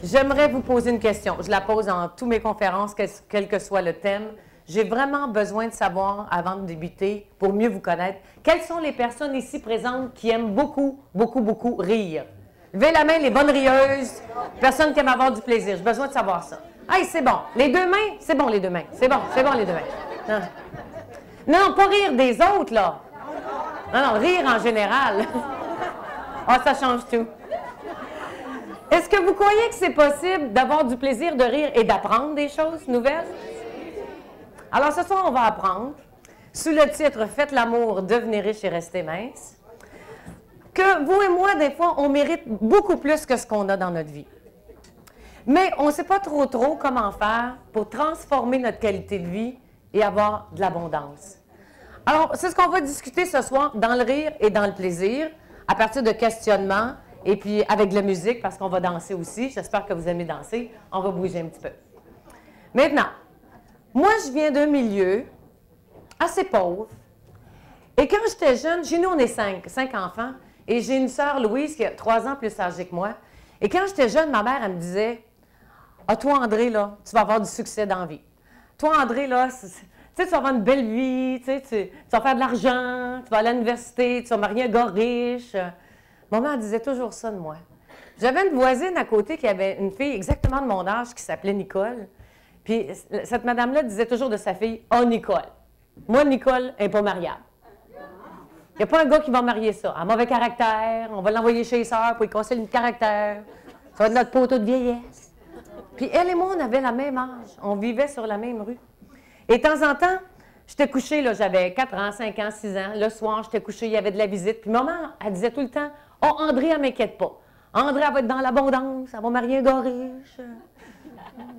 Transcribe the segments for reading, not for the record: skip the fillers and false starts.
J'aimerais vous poser une question. Je la pose dans toutes mes conférences, quel que soit le thème. J'ai vraiment besoin de savoir, avant de débuter, pour mieux vous connaître, quelles sont les personnes ici présentes qui aiment beaucoup, beaucoup, beaucoup rire. Levez la main, les bonnes rieuses, personnes qui aiment avoir du plaisir. J'ai besoin de savoir ça. Hey, c'est bon. Les deux mains? C'est bon, les deux mains. C'est bon les deux mains. Non, pas rire des autres, là. Non, rire en général. Ah, ça change tout. Est-ce que vous croyez que c'est possible d'avoir du plaisir de rire et d'apprendre des choses nouvelles? Alors, ce soir, on va apprendre, sous le titre « Faites l'amour, devenez riche et restez mince », que vous et moi, des fois, on mérite beaucoup plus que ce qu'on a dans notre vie. Mais on ne sait pas trop comment faire pour transformer notre qualité de vie et avoir de l'abondance. Alors, c'est ce qu'on va discuter ce soir dans le rire et dans le plaisir, à partir de questionnements, et puis avec de la musique, parce qu'on va danser aussi. J'espère que vous aimez danser. On va bouger un petit peu. Maintenant, moi, je viens d'un milieu assez pauvre. Et quand j'étais jeune, chez nous, on est cinq enfants, et j'ai une sœur, Louise, qui est 3 ans plus âgée que moi. Et quand j'étais jeune, ma mère, elle me disait, « Ah, toi, André, là, tu vas avoir du succès dans la vie. Toi, André, là, tu vas avoir une belle vie, tu vas faire de l'argent, tu vas aller à l'université, tu vas marier un gars riche. » Maman, elle disait toujours ça de moi. J'avais une voisine à côté qui avait une fille exactement de mon âge qui s'appelait Nicole. Puis cette madame-là disait toujours de sa fille, « Oh, Nicole. Moi, Nicole, elle n'est pas mariable. Il n'y a pas un gars qui va marier ça. Un mauvais caractère, on va l'envoyer chez les sœurs pour lui casser le caractère. Ça va être notre poteau de vieillesse. » Puis elle et moi, on avait la même âge. On vivait sur la même rue. Et de temps en temps, j'étais couchée, là, j'avais 4 ans, 5 ans, 6 ans. Le soir, j'étais couchée, il y avait de la visite. Puis maman, elle disait tout le temps, « Oh, André, elle ne m'inquiète pas. André, elle va être dans l'abondance, elle va marier un gars riche.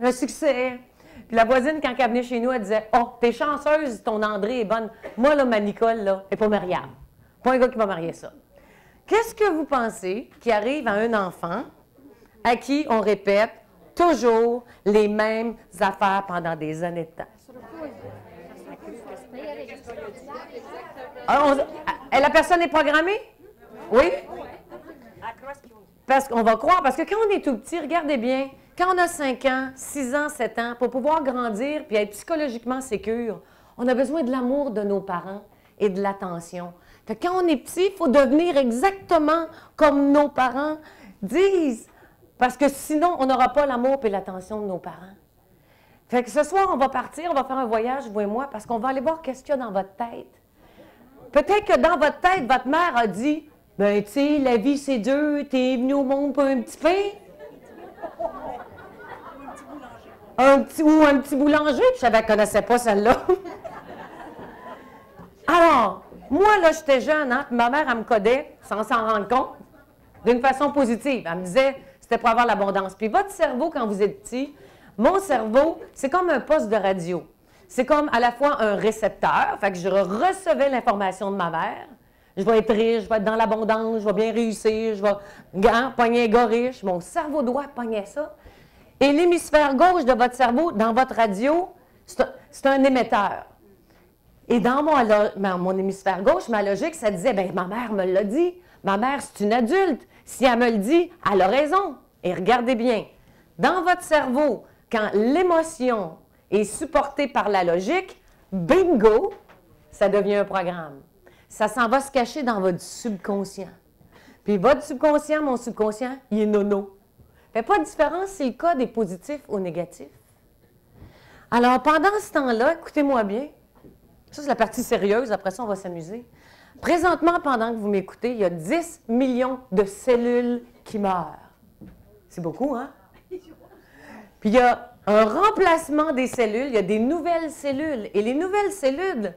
Un succès. » Puis la voisine, quand elle venait chez nous, elle disait, « Oh, t'es chanceuse, ton André est bonne. Moi, là, ma Nicole, là, elle n'est pas mariable. Pas un gars qui va marier ça. » Qu'est-ce que vous pensez qui arrive à un enfant à qui on répète toujours les mêmes affaires pendant des années de temps? Alors, la personne est programmée? Oui? Parce qu'on va croire, parce que quand on est tout petit, regardez bien, quand on a 5 ans, 6 ans, 7 ans, pour pouvoir grandir et être psychologiquement sécure, on a besoin de l'amour de nos parents et de l'attention. Fait que quand on est petit, il faut devenir exactement comme nos parents disent, parce que sinon, on n'aura pas l'amour et l'attention de nos parents. Fait que ce soir, on va partir, on va faire un voyage, vous et moi, parce qu'on va aller voir qu'est-ce qu'il y a dans votre tête. Peut-être que dans votre tête, votre mère a dit, « Ben, tu sais, la vie, c'est dur, t'es venu au monde pour un petit pain. » Ou un petit boulanger, puis je ne connaissais pas celle-là. Alors, moi, là, j'étais jeune, hein, puis ma mère, elle me codait, sans s'en rendre compte, d'une façon positive. Elle me disait, c'était pour avoir l'abondance. Puis votre cerveau, quand vous êtes petit, mon cerveau, c'est comme un poste de radio. C'est comme à la fois un récepteur, fait que je recevais l'information de ma mère. Je vais être riche, je vais être dans l'abondance, je vais bien réussir, je vais pogner un gars riche. Mon cerveau droit pognait ça. Et l'hémisphère gauche de votre cerveau, dans votre radio, c'est un émetteur. Et dans mon hémisphère gauche, ma logique, ça disait, bien, ma mère me l'a dit. Ma mère, c'est une adulte. Si elle me le dit, elle a raison. Et regardez bien, dans votre cerveau, quand l'émotion est supportée par la logique, bingo, ça devient un programme. Ça s'en va se cacher dans votre subconscient. Puis votre subconscient, mon subconscient, il est nono. Fait pas de différence si le code est positif ou négatif. Alors, pendant ce temps-là, écoutez-moi bien, ça c'est la partie sérieuse, après ça on va s'amuser. Présentement, pendant que vous m'écoutez, il y a 10 millions de cellules qui meurent. C'est beaucoup, hein? Puis il y a un remplacement des cellules, il y a des nouvelles cellules. Et les nouvelles cellules,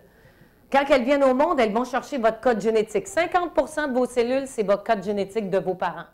quand elles viennent au monde, elles vont chercher votre code génétique. 50% de vos cellules, c'est votre code génétique de vos parents.